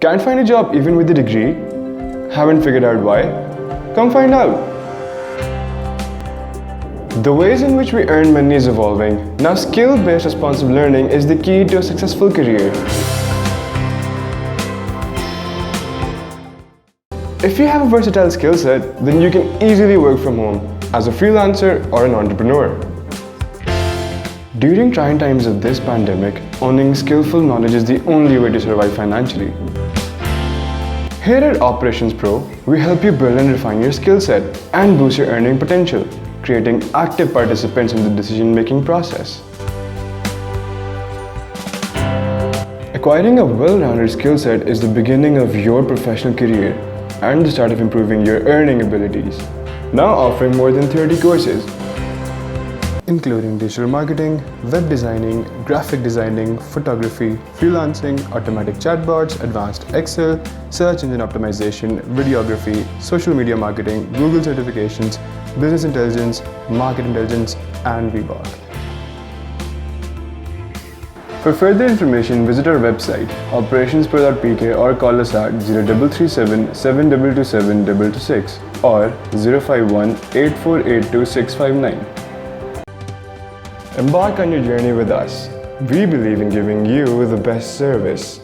Can't find a job even with a degree? Haven't figured out why? Come find out! The ways in which we earn money is evolving. Now skill-based responsive learning is the key to a successful career. If you have a versatile skill set, then you can easily work from home as a freelancer or an entrepreneur. During trying times of this pandemic, owning skillful knowledge is the only way to survive financially. Here at Operations Pro, we help you build and refine your skill set and boost your earning potential, creating active participants in the decision-making process. Acquiring a well-rounded skill set is the beginning of your professional career and the start of improving your earning abilities. Now offering more than 30 courses, including digital marketing, web designing, graphic designing, photography, freelancing, automatic chatbots, advanced Excel, search engine optimization, videography, social media marketing, Google certifications, business intelligence, market intelligence, and WeBOC. For further information, visit our website operationspro.pk or call us at 0337 7227 226 or 051 8482 659. Embark on your journey with us. We believe in giving you the best service.